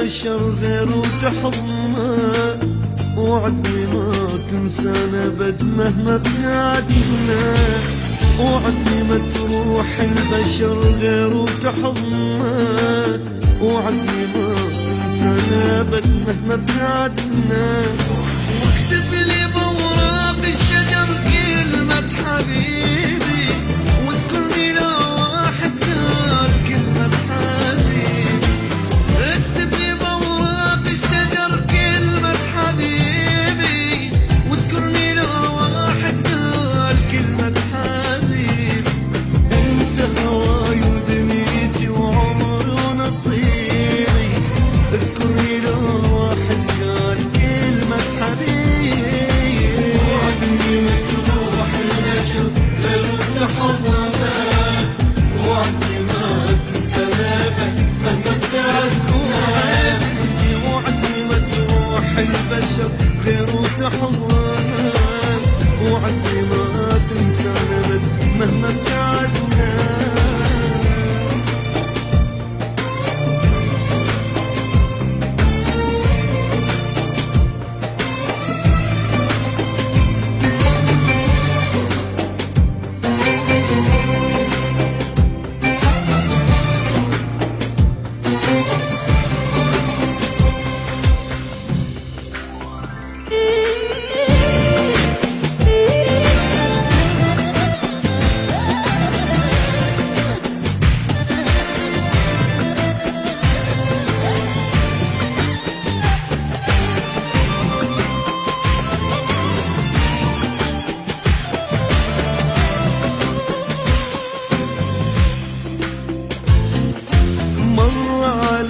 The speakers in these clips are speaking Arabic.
البشر غير وتحضنا، وعدني ما تنسانا أبد مهما ابتعدنا. وعدني ما تروح البشر غير وتحضنا، وعدني ما تنسانا أبد مهما ابتعدنا. واكتب لي بأوراق الشجر كلمة حبيبي، واذكرني لو واحد قال كلمة حبيبي. اكتب لي بأوراق الشجر كلمة حبيبي، واذكرني لو واحد قال كلمة حبيبي. انت هواي ودنيتي وعمري ونصيبي، اذكرني لو واحد قال كلمة حبيبي. وعدني ما تروح البشر غير وتحضنا، وعدني ما تنسانا أبد مهما ابتعدنا. وعدني ما تروح البشر غير وتحضنا، وعدني ما تنسانا أبد مهما ابتعدنا.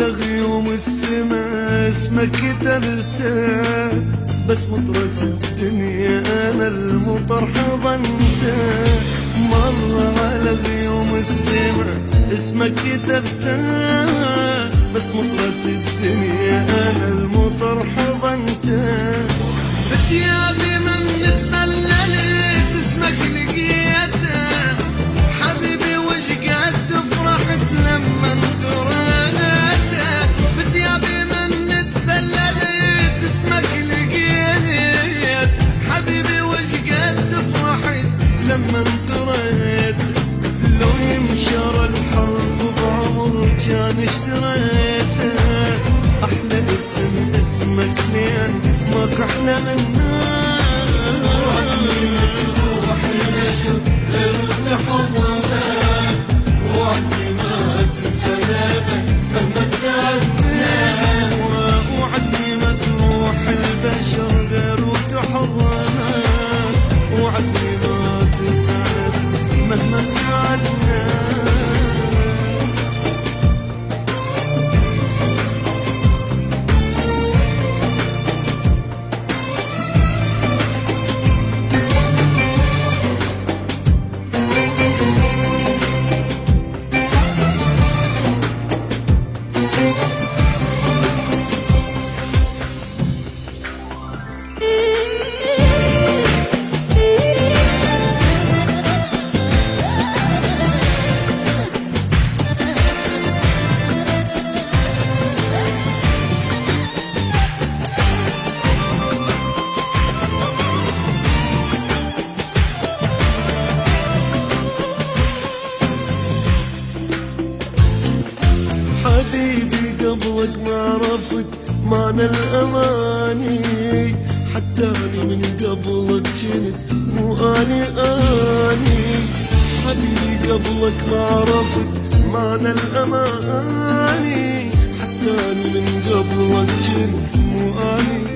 غيوم السما اسمك كتبته، بس مطرة الدنيا انا المطر حضنته. مر على غيوم السما اسمك كتبته، بس مطرة الدنيا انا المطر حضنته. بثيابي من اتبللت اسمك لقيته، حبيبي وش قد فرحت لما انقريته. بثيابي من اتبللت اسمك لقيت، حبيبي وش قد فرحت لما انقريت. لو ينشر الحرف بعمر كان اشتريته، احلى اسم اسمك لين ماك احلى منه. وعدني ما تروح البشر غير وتحضنا، وعدني ما تنسانا أبد مهما ابتعدنا. وعدني ما تروح البشر غير وتحضنا، وعدني ما تنسانا أبد مهما ابتعدنا. حبيبي قبلك ما عرفت معنى الأماني، حتى أنا من قبلك جنت مو أني. حبيبي قبلك ما عرفت معنى الأماني، حتى أنا من قبلك جنت مو أني.